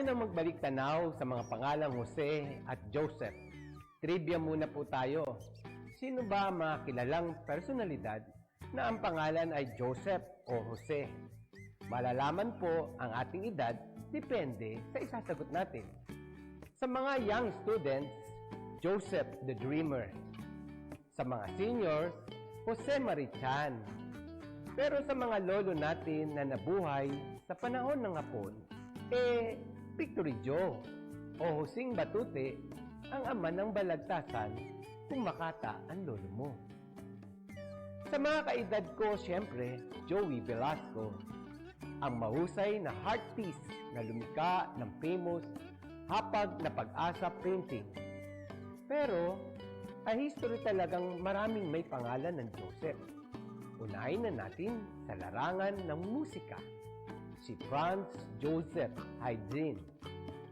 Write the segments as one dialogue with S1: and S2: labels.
S1: tayo na magbalik tanaw sa mga pangalang Jose at Joseph. Trivia muna po tayo. Sino ba ang mga kilalang personalidad na ang pangalan ay Joseph o Jose? Malalaman po ang ating edad depende sa isasagot natin. Sa mga young students, Joseph the Dreamer. Sa mga seniors, Jose Marichan. Pero sa mga lolo natin na nabuhay sa panahon ng Hapon, Victory Joe o Joseng Batute ang ama ng balagtasan kung Makata ang lolo mo. Sa mga kaedad ko, siyempre, Joey Velasco, ang mahusay na heart piece na lumika ng famous Hapag na Pag-asa printing. Pero, ay history talagang maraming may pangalan ng Joseph. Unahin na natin sa larangan ng musika. Si Franz Joseph Haydn.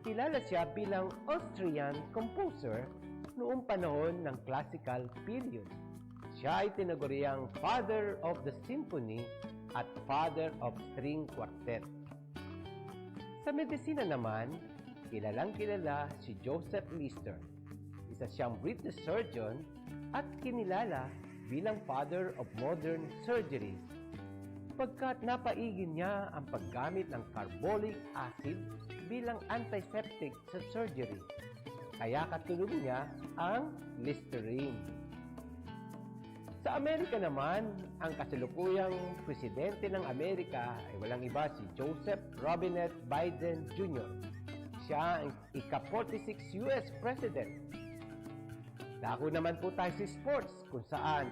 S1: Kilala siya bilang Austrian composer noong panahon ng classical period. Siya ay tinaguriang Father of the Symphony at Father of String Quartet. Sa medisina naman, kilalang-kilala si Joseph Lister. Isa siyang British surgeon at kinilala bilang Father of Modern Surgery pagkat napaigin niya ang paggamit ng carbolic acid bilang antiseptic sa surgery. Kaya katulog niya ang Listerine. Sa Amerika naman, ang kasalukuyang presidente ng Amerika ay walang iba si Joseph Robinette Biden Jr. Siya ang ika-46 US President. Dako naman po tayo sa sports kung saan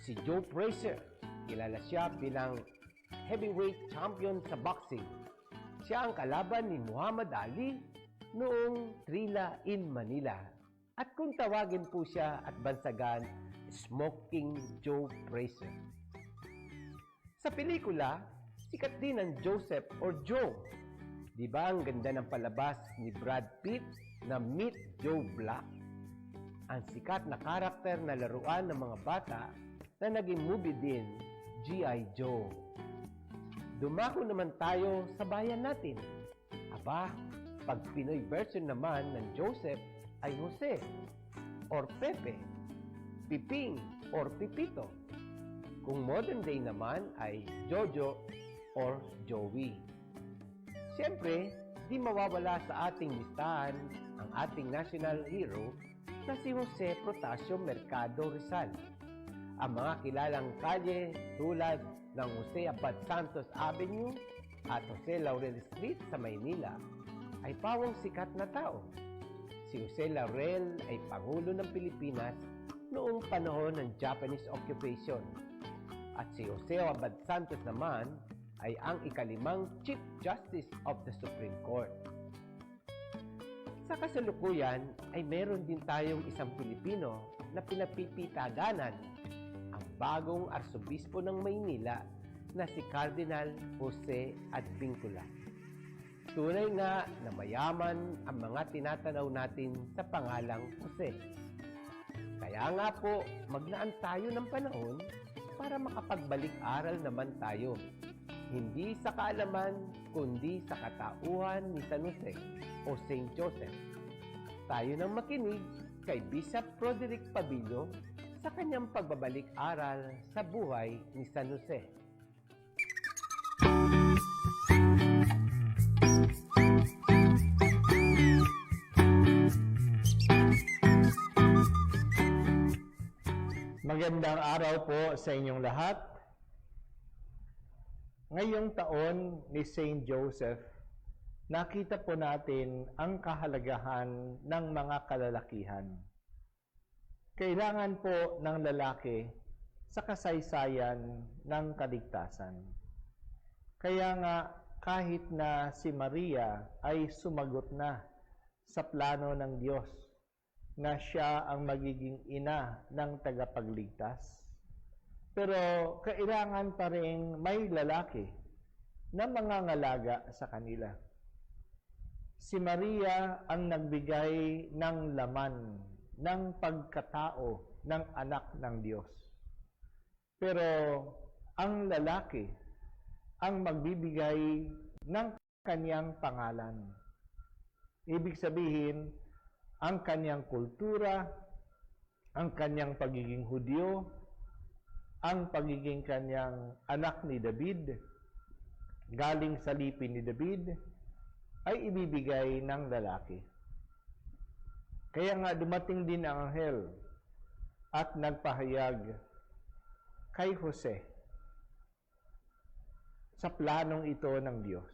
S1: si Joe Frazier, kilala siya bilang heavyweight champion sa boxing. Siya ang kalaban ni Muhammad Ali noong Trilla in Manila. At kung tawagin po siya at bansagan, Smoking Joe Frazier. Sa pelikula, sikat din ang Joseph or Joe. Di ba ang ganda ng palabas ni Brad Pitt na Meet Joe Black? Ang sikat na karakter na laruan ng mga bata na naging movie din, G.I. Joe. Dumako naman tayo sa bayan natin. Aba, pag Pinoy version naman ng Joseph ay Jose or Pepe, Piping or Pipito. Kung modern day naman ay Jojo or Joey. Siyempre, di mawawala sa ating listahan ang ating national hero na si Jose Protasio Mercado Rizal. Ang mga kilalang kalye tulad ng Jose Abad Santos Avenue at Jose Laurel Street sa Maynila ay pawang sikat na tao. Si Jose Laurel ay Pangulo ng Pilipinas noong panahon ng Japanese occupation. At si Jose Abad Santos naman ay ang ikalimang Chief Justice of the Supreme Court. Sa kasalukuyan ay meron din tayong isang Pilipino na pinapipitaganan, ang bagong Arsobispo ng Maynila na si Cardinal Jose Advincula. Tunay nga na mayaman ang mga tinatanaw natin sa pangalang Jose. Kaya nga po, maglaan tayo ng panahon para makapagbalik-aral naman tayo. Hindi sa kaalaman, kundi sa katauhan ni San Jose o Saint Joseph. Tayo nang makinig kay Bishop Roderick Pabilo sa kanyang pagbabalik-aral sa buhay ni San Jose.
S2: Magandang araw po sa inyong lahat. Ngayong taon ni Saint Joseph, nakita po natin ang kahalagahan ng mga kalalakihan. Kailangan po ng lalaki sa kasaysayan ng kaligtasan. Kaya nga kahit na si Maria ay sumagot na sa plano ng Diyos na siya ang magiging ina ng tagapagligtas, pero kailangan pa rin may lalaki na mangangalaga sa kanila. Si Maria ang nagbigay ng laman ng pagkatao ng anak ng Diyos. Pero ang lalaki ang magbibigay ng kanyang pangalan Ibig sabihin, ang kanyang kultura, ang kanyang pagiging Hudyo, ang pagiging kanyang anak ni David, galing sa lipi ni David, ay ibibigay ng lalaki. Kaya nga dumating din ang anghel at nagpahayag kay Jose sa planong ito ng Diyos.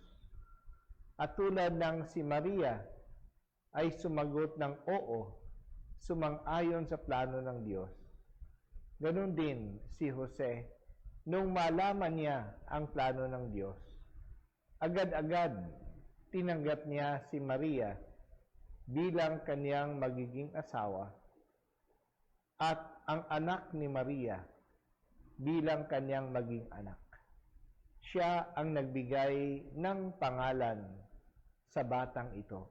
S2: At tulad ng si Maria ay sumagot ng oo, sumang-ayon sa plano ng Diyos. Ganun din si Jose, nung malaman niya ang plano ng Diyos, agad-agad tinanggap niya si Maria bilang kanyang magiging asawa at ang anak ni Maria bilang kanyang maging anak. Siya ang nagbigay ng pangalan sa batang ito.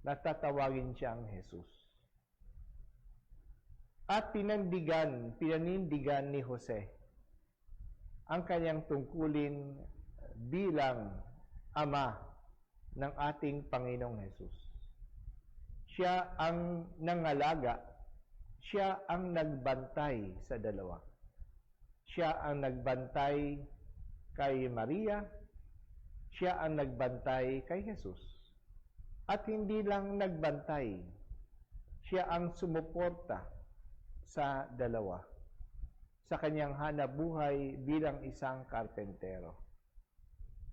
S2: Natatawagin siyang Jesus. At pinanindigan ni Jose ang kanyang tungkulin bilang ama ng ating Panginoong Jesus. Siya ang nangalaga, siya ang nagbantay sa dalawa. Siya ang nagbantay kay Maria, siya ang nagbantay kay Jesus. At hindi lang nagbantay, siya ang sumuporta sa dalawa, sa kanyang hanapbuhay bilang isang karpentero.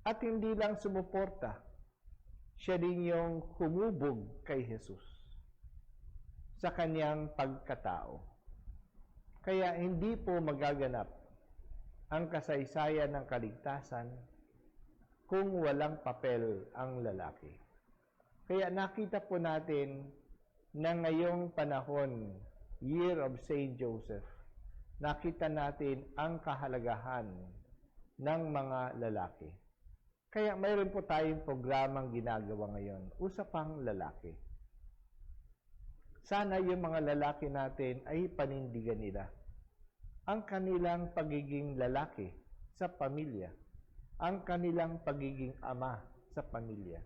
S2: At hindi lang sumuporta, siya din yung humubog kay Jesus sa kanyang pagkatao. Kaya hindi po magaganap ang kasaysayan ng kaligtasan kung walang papel ang lalaki. Kaya nakita po natin na ngayong panahon, Year of Saint Joseph, nakita natin ang kahalagahan ng mga lalaki. Kaya mayroon po tayong programang ginagawa ngayon, Usapang Lalaki. Sana yung mga lalaki natin ay panindigan nila ang kanilang pagiging lalaki sa pamilya, ang kanilang pagiging ama sa pamilya.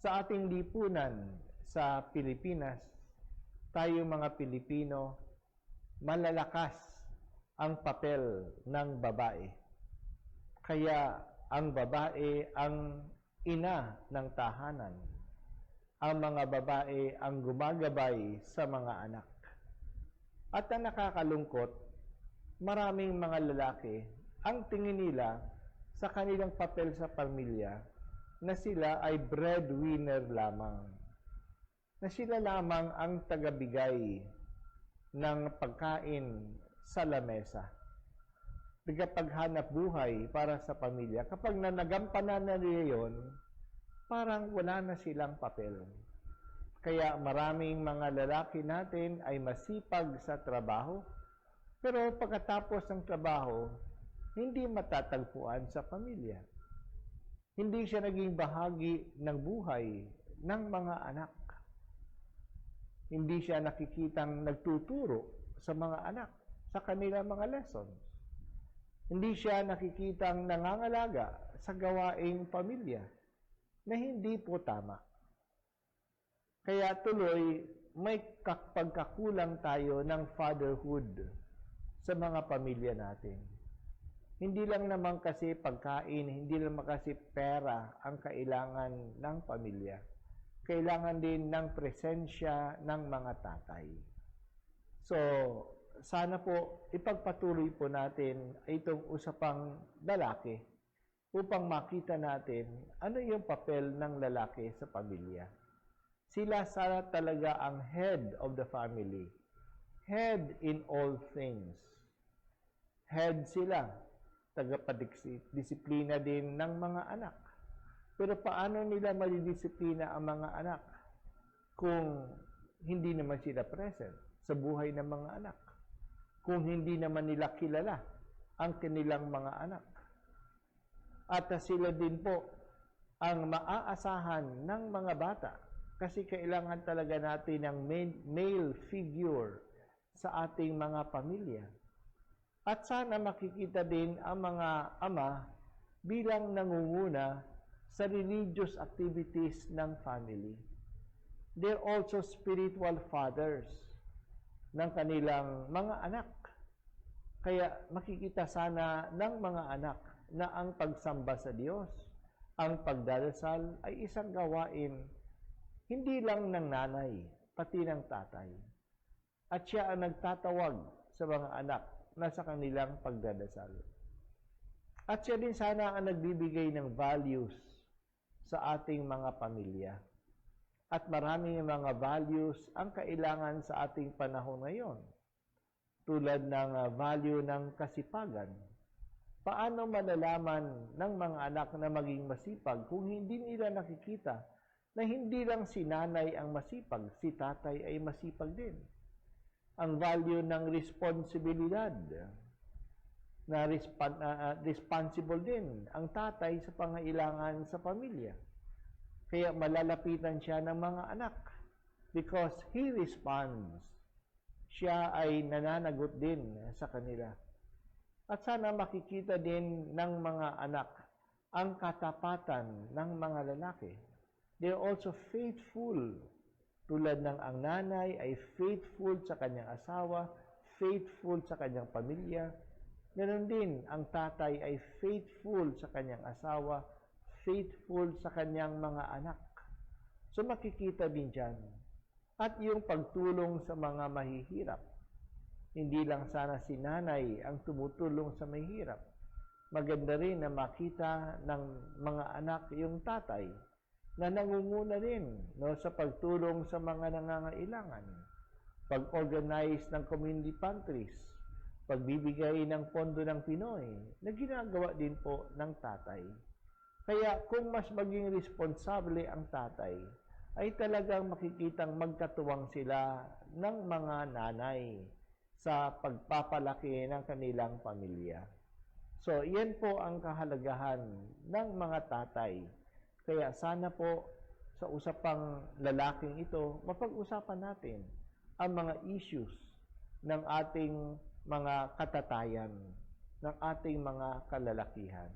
S2: Sa ating lipunan sa Pilipinas, tayo mga Pilipino, malalakas ang papel ng babae. Kaya ang babae ang ina ng tahanan. Ang mga babae ang gumagabay sa mga anak. At ang nakakalungkot, maraming mga lalaki ang tingin nila sa kanilang papel sa pamilya na sila ay breadwinner lamang. Na sila lamang ang tagabigay ng pagkain sa lamesa. Tagapaghanap buhay para sa pamilya. Kapag nanagampanan na nila yun, parang wala na silang papel. Kaya maraming mga lalaki natin ay masipag sa trabaho, pero pagkatapos ng trabaho, hindi matatagpuan sa pamilya. Hindi siya naging bahagi ng buhay ng mga anak. Hindi siya nakikitang nagtuturo sa mga anak sa kanilang mga lessons. Hindi siya nakikitang nangangalaga sa gawaing pamilya na hindi po tama. Kaya tuloy may pagkakulang tayo ng fatherhood sa mga pamilya natin. Hindi lang naman kasi pagkain, hindi lang kasi pera ang kailangan ng pamilya. Kailangan din ng presensya ng mga tatay. So, sana po ipagpatuloy po natin itong usapang lalaki upang makita natin ano yung papel ng lalaki sa pamilya. Sila sana talaga ang head of the family. Head in all things. Head sila. Tagapadisiplina din ng mga anak. Pero paano nila malidisiplina ang mga anak kung hindi naman sila present sa buhay ng mga anak? Kung hindi naman nila kilala ang kanilang mga anak? At sila din po ang maaasahan ng mga bata kasi kailangan talaga natin ng male figure sa ating mga pamilya. At sana makikita din ang mga ama bilang nangunguna sa religious activities ng family. they're also spiritual fathers ng kanilang mga anak. Kaya makikita sana ng mga anak na ang pagsamba sa Diyos, ang pagdarasal ay isang gawain hindi lang ng nanay, pati ng tatay. At siya ang nagtatawag sa mga anak na sa kanilang pagdadasal. At siya din sana ang nagbibigay ng values sa ating mga pamilya. At maraming mga values ang kailangan sa ating panahon ngayon. Tulad ng value ng kasipagan. Paano malalaman ng mga anak na maging masipag kung hindi nila nakikita na hindi lang si nanay ang masipag, si tatay ay masipag din. Ang value ng responsibilidad, na responsible din ang tatay sa pangailangan sa pamilya. Kaya malalapitan siya ng mga anak because he responds. Siya ay nananagot din sa kanila. At sana makikita din ng mga anak ang katapatan ng mga lalaki. They're also faithful. Tulad ng ang nanay ay faithful sa kanyang asawa, faithful sa kanyang pamilya. Ganon din, ang tatay ay faithful sa kanyang asawa, faithful sa kanyang mga anak. So makikita din dyan. At yung pagtulong sa mga mahihirap. Hindi lang sana si nanay ang tumutulong sa mahihirap. Maganda rin na makita ng mga anak yung tatay na nangunguna rin sa pagtulong sa mga nangangailangan, pag-organize ng community pantries, pagbibigay ng pondo ng Pinoy na ginagawa din po ng tatay. Kaya kung mas maging responsable ang tatay, ay talagang makikitang magkatuwang sila ng mga nanay sa pagpapalaki ng kanilang pamilya. So, yan po ang kahalagahan ng mga tatay. Kaya sana po sa usapang lalaking ito, mapag-usapan natin ang mga issues ng ating mga katatayan, ng ating mga kalalakihan.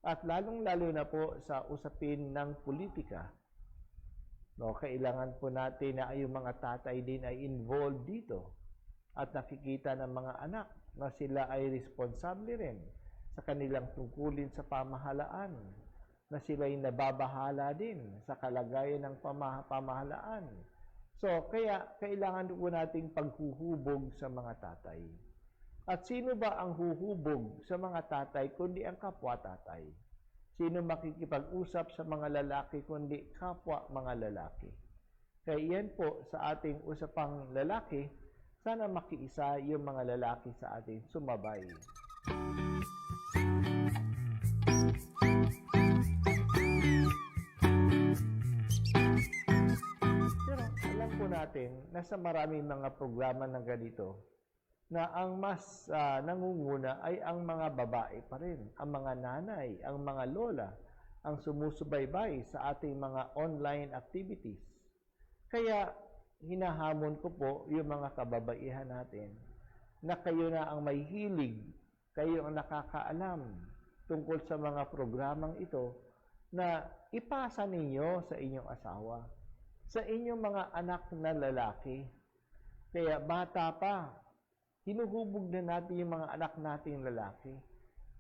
S2: At lalong-lalo na po sa usapin ng politika. Kailangan po natin na yung mga tatay din ay involved dito at nakikita ng mga anak na sila ay responsable rin sa kanilang tungkulin sa pamahalaan, na sila'y nababahala din sa kalagayan ng pamahalaan. So, kaya kailangan po nating paghuhubog sa mga tatay. At sino ba ang huhubog sa mga tatay kundi ang kapwa-tatay? Sino makikipag-usap sa mga lalaki kundi kapwa mga lalaki? Kaya yan po sa ating usapang lalaki, sana makiisa yung mga lalaki sa ating sumabay. Pero alam po natin na sa maraming mga programa na ganito, na ang mas nangunguna ay ang mga babae pa rin, ang mga nanay, ang mga lola, ang sumusubaybay sa ating mga online activities. Kaya hinahamon ko po yung mga kababaihan natin na kayo na ang may hilig, kayo ang nakakaalam tungkol sa mga programang ito na ipasa ninyo sa inyong asawa, sa inyong mga anak na lalaki. Kaya bata pa, hinuhubog na natin yung mga anak nating lalaki.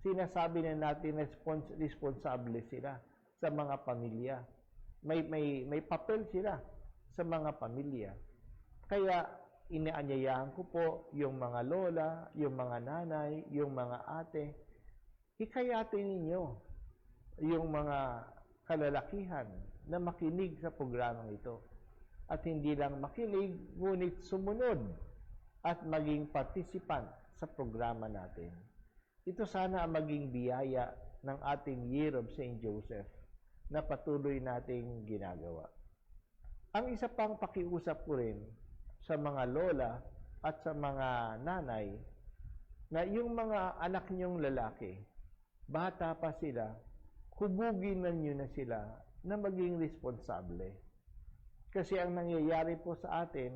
S2: Sinasabi na natin responsable sila sa mga pamilya. May papel sila sa mga pamilya. Kaya inaanyayahan ko po yung mga lola, yung mga nanay, yung mga ate, hikayatin ninyo yung mga kalalakihan na makinig sa programang ito. At hindi lang makinig, ngunit sumunod at maging participant sa programa natin. Ito sana ang maging biyaya ng ating Year of St. Joseph na patuloy nating ginagawa. Ang isa pang pakiusap ko rin sa mga lola at sa mga nanay na yung mga anak niyong lalaki, bata pa sila, hubugin nyo na sila na maging responsable. Kasi ang nangyayari po sa atin,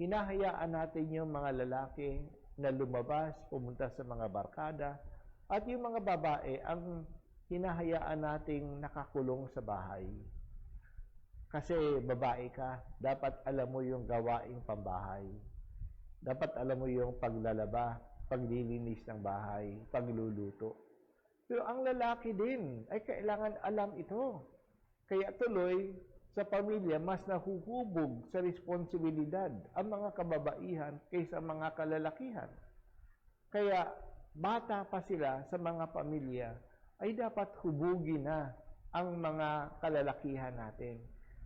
S2: hinahayaan natin yung mga lalaki na lumabas, pumunta sa mga barkada, at yung mga babae ang hinahayaan nating nakakulong sa bahay. Kasi babae ka, dapat alam mo yung gawaing pambahay. Dapat alam mo yung paglalaba, paglilinis ng bahay, pagluluto. Pero ang lalaki din ay kailangan alam ito. Kaya tuloy, sa pamilya, mas nahuhubog sa responsibilidad ang mga kababaihan kaysa mga kalalakihan. Kaya bata pa sila sa mga pamilya, ay dapat hubugin na ang mga kalalakihan natin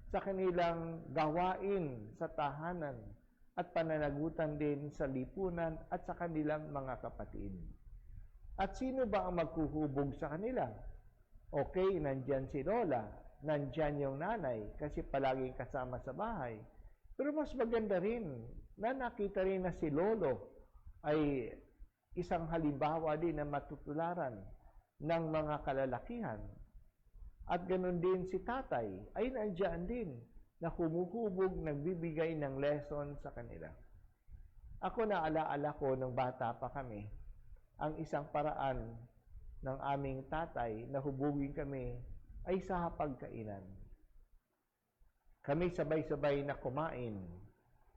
S2: sa kanilang gawain sa tahanan at pananagutan din sa lipunan at sa kanilang mga kapatid. At sino ba ang maghuhubog sa kanila? Okay, nandyan si Lola, nandyan yung nanay kasi palaging kasama sa bahay. Pero mas maganda rin na nakita rin na si Lolo ay isang halimbawa din na matutularan ng mga kalalakihan. At ganoon din si tatay ay nandiyan din na humuhubog, nagbibigay ng lesson sa kanila. Ako naalaala ko nung bata pa kami, ang isang paraan ng aming tatay na hubugin kami ay sa hapagkainan. Kami sabay-sabay na kumain,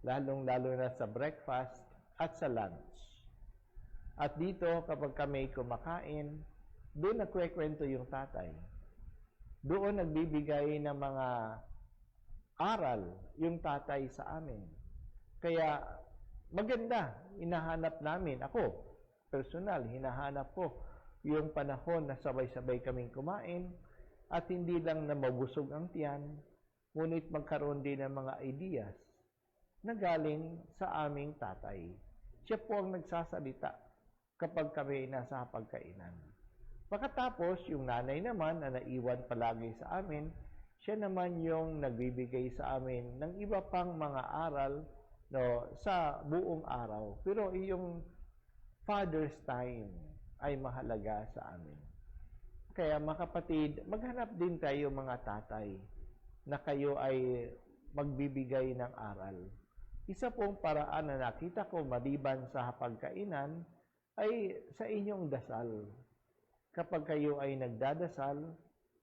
S2: lalong-lalo na sa breakfast at sa lunch. At dito, kapag kami kumakain, doon nagkwekwento yung tatay. Doon nagbibigay ng mga aral yung tatay sa amin. Kaya maganda, hinahanap namin, ako, personal, hinahanap ko yung panahon na sabay-sabay kaming kumain at hindi lang na mabusog ang tiyan, ngunit magkaroon din ng mga ideas na galing sa aming tatay. Siya po ang nagsasalita kapag kami nasa pagkainan. Pagkatapos, yung nanay naman na naiwan palagi sa amin, siya naman yung nagbibigay sa amin ng iba pang mga aral sa buong araw. Pero yung Father's time ay mahalaga sa amin. Kaya mga kapatid, maghanap din tayo mga tatay na kayo ay magbibigay ng aral. Isa pong paraan na nakita ko maliban sa hapagkainan ay sa inyong dasal. Kapag kayo ay nagdadasal,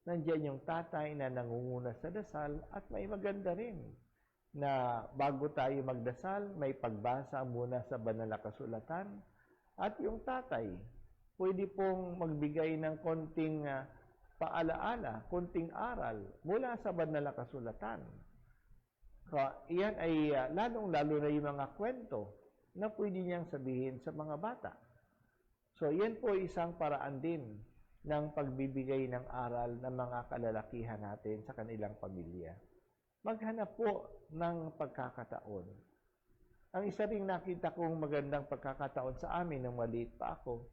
S2: nandiyan yung tatay na nangunguna sa dasal at may maganda rin na bago tayo magdasal, may pagbasa muna sa banal na kasulatan at yung tatay pwede pong magbigay ng konting paalaala, konting aral mula sa banal na kasulatan. Iyan ay lalong-lalo na yung mga kwento na pwede niyang sabihin sa mga bata. So, yan po isang paraan din ng pagbibigay ng aral ng mga kalalakihan natin sa kanilang pamilya. Maghanap po ng pagkakataon. Ang isa ring nakita kong magandang pagkakataon sa amin nang maliit pa ako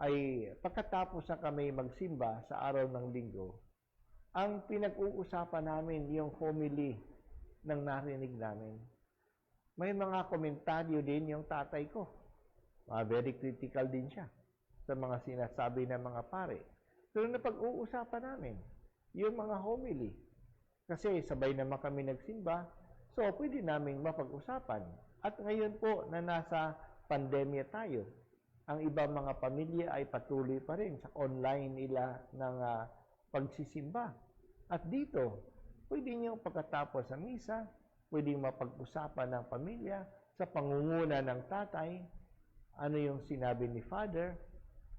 S2: ay pagkatapos na kami magsimba sa araw ng linggo, ang pinag-uusapan namin yung homily ng narinig namin. May mga komentaryo din yung tatay ko. Very critical din siya sa mga sinasabi ng mga pare. Pero napag-uusapan namin yung mga homily. Kasi sabay naman kami nagsimba, so pwede namin mapag-usapan. At ngayon po na nasa pandemya tayo, ang ibang mga pamilya ay patuloy pa rin sa online nila ng pagsisimba. At dito, pwede nyo pagkatapos sa misa, pwede mapag-usapan ng pamilya sa pangunguna ng tatay, ano yung sinabi ni Father,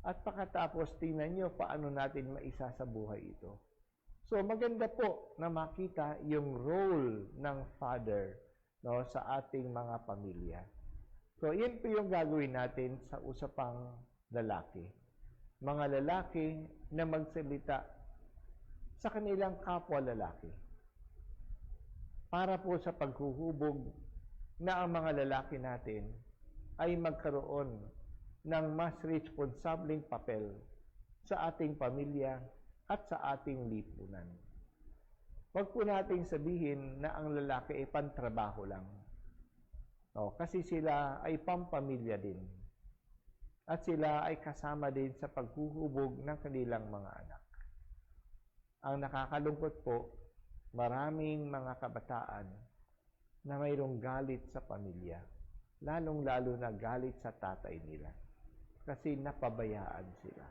S2: at pagkatapos tingnan nyo paano natin maisa sa buhay ito. So maganda po na makita yung role ng Father sa ating mga pamilya. So yan po yung gagawin natin sa usapang lalaki. Mga lalaki na magsalita sa kanilang kapwa lalaki. Para po sa paghuhubog na ang mga lalaki natin ay magkaroon ng mas responsableng papel sa ating pamilya at sa ating lipunan. Huwag po nating sabihin na ang lalaki ay pantrabaho lang. Kasi sila ay pampamilya din. At sila ay kasama din sa paghuhubog ng kanilang mga anak. Ang nakakalungkot po, maraming mga kabataan na mayroong galit sa pamilya. Lalong-lalo na galit sa tatay nila. Kasi napabayaan sila.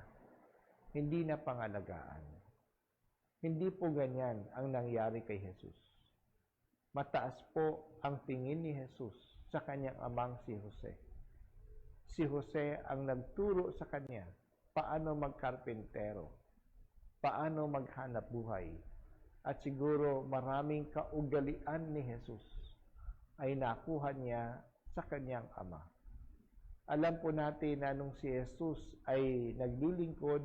S2: Hindi na pangalagaan. Hindi po ganyan ang nangyari kay Jesus. Mataas po ang tingin ni Jesus sa kanyang amang si Jose. Si Jose ang nagturo sa kanya paano magkarpentero, paano maghanap buhay. At siguro maraming kaugalian ni Jesus ay nakuha niya sa kanyang ama. Alam po natin na nung si Jesus ay naglilingkod,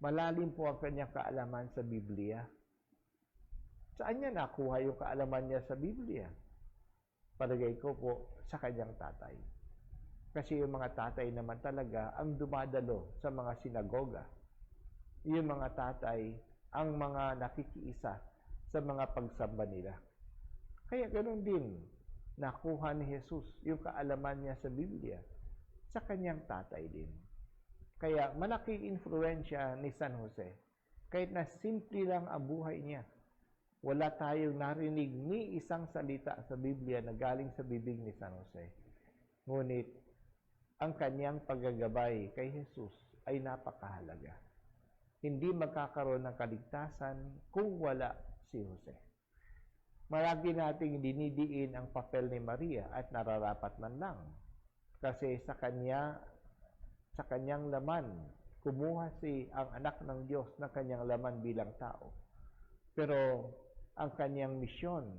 S2: malalim po ang kanyang kaalaman sa Biblia. Saan niya nakuha yung kaalaman niya sa Biblia? Palagay ko po sa kanyang tatay. Kasi yung mga tatay naman talaga ang dumadalo sa mga sinagoga. Yung mga tatay ang mga nakikiisa sa mga pagsamba nila. Kaya ganoon din, nakuha ni Jesus yung kaalaman niya sa Biblia sa kanyang tatay din. Kaya malaking influensya ni San Jose. Kahit na simple lang ang buhay niya, wala tayong narinig ni isang salita sa Biblia na galing sa bibig ni San Jose. Ngunit, ang kanyang paggagabay kay Jesus ay napakahalaga. Hindi magkakaroon ng kaligtasan kung wala si Jose. Marami nating dinidiin ang papel ni Maria at nararapat man lang. Kasi sa kanyang laman, kumuha ang anak ng Diyos ng kanyang laman bilang tao. Pero ang kanyang misyon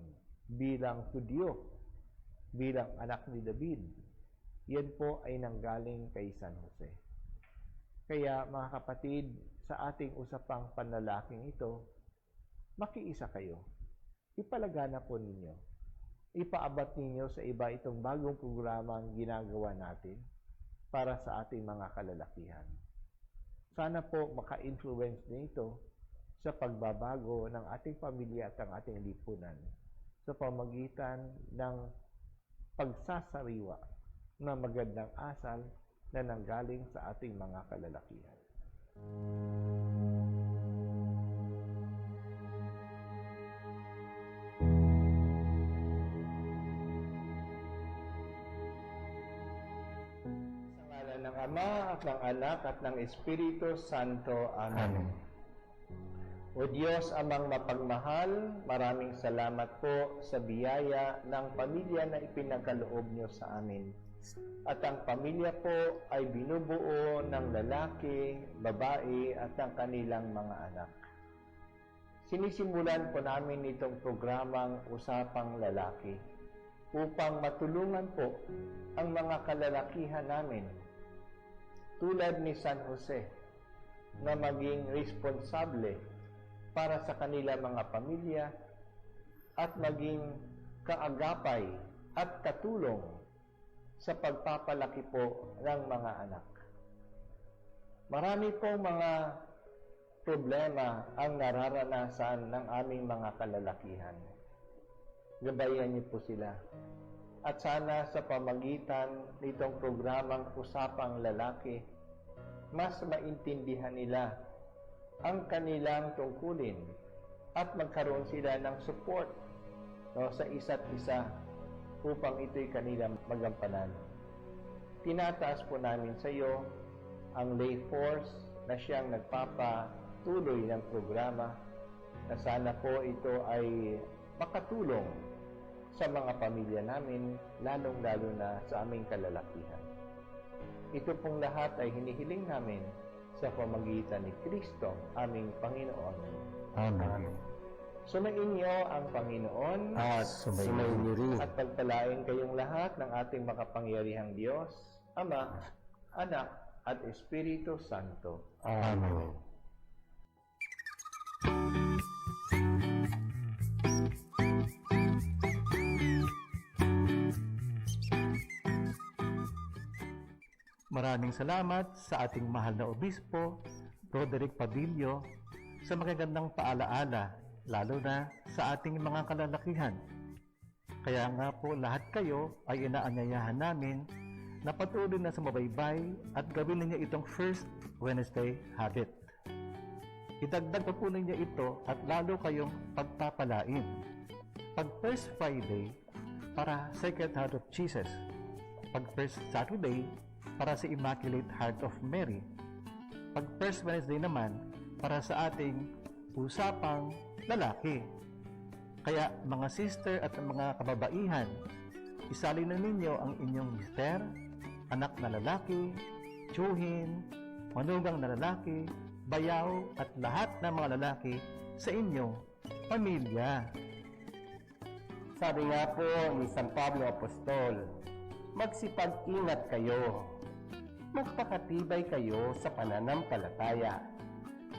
S2: bilang Hudyo, bilang anak ni David, yan po ay nanggaling kay San Jose. Kaya mga kapatid, sa ating usapang panlalaking ito, makiisa kayo. Ipalagana po ninyo. Ipaabat ninyo sa iba itong bagong programang ginagawa natin para sa ating mga kalalakihan. Sana po maka-influence nito sa pagbabago ng ating pamilya at ang ating lipunan sa pamagitan ng pagsasariwa na magandang asal na nanggaling sa ating mga kalalakihan. Sa ngalan ng Ama at ng Anak at ng Espiritu Santo. Amen. O Diyos amang mapagmahal, maraming salamat po sa biyaya ng pamilya na ipinagkaloob niyo sa amin. At ang pamilya po ay binubuo ng lalaki, babae at ang kanilang mga anak. Sinisimulan po namin itong programang Usapang Lalaki upang matulungan po ang mga kalalakihan namin tulad ni San Jose na maging responsable para sa kanilang mga pamilya at maging kaagapay at katulong sa pagpapalaki po ng mga anak. Marami pong mga problema ang nararanasan ng aming mga kalalakihan. Gabayan niyo po sila. At sana sa pamagitan nitong programang Usapang Lalaki, mas maintindihan nila ang kanilang tungkulin at magkaroon sila ng support sa isa't isa upang ito'y kanilang magampanan. Tinataas po namin sa iyo ang lay force na siyang nagpapatuloy ng programa na sana po ito ay makatulong sa mga pamilya namin, lalong-lalo na sa aming kalalakihan. Ito pong lahat ay hinihiling namin sa pamagitan ni Kristo, aming Panginoon.
S1: Amen.
S2: Sumayin niyo ang Panginoon
S1: At sumayin niyo rin.
S2: at pagpalain kayong lahat ng ating makapangyarihang Diyos, Ama, Anak, at Espiritu Santo.
S1: Amen.
S3: Maraming salamat sa ating mahal na obispo, Roderick Padillo, sa magagandang paalaala, lalo na sa ating mga kalalakihan. Kaya nga po lahat kayo ay inaanyayahan namin na patuloy na sumabaybay at gawin ninyo itong First Wednesday habit. Idagdag pa po ninyo ito at lalo kayong pagpapalain. Pag First Friday, para Sacred Heart of Jesus. Pag First Saturday, para sa Immaculate Heart of Mary. Pag First Wednesday naman, para sa ating Usapang Lalaki. Kaya mga sister at mga kababaihan, isalin na ninyo ang inyong mister, anak na lalaki, tiyuhin, manugang na lalaki, bayaw at lahat ng mga lalaki sa inyong pamilya.
S1: Sabi nga po ni San Pablo Apostol, magsipag-ingat kayo. Magpakatibay kayo sa pananampalataya.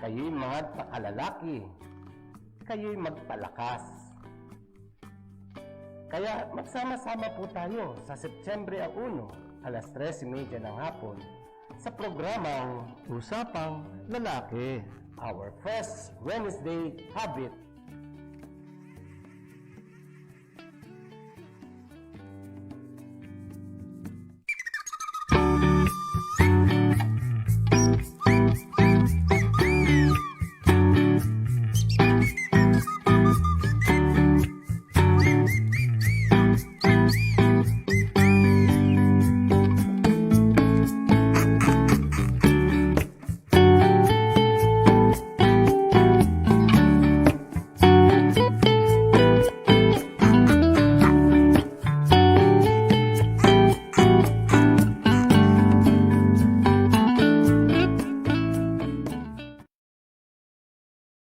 S1: Kayo'y magpakalalaki. Kayo'y magpalakas. Kaya magsama-sama po tayo sa Setyembre 1, alas 3:30 ng hapon sa programang
S3: Usapang Lalaki.
S1: Our First Wednesday Habit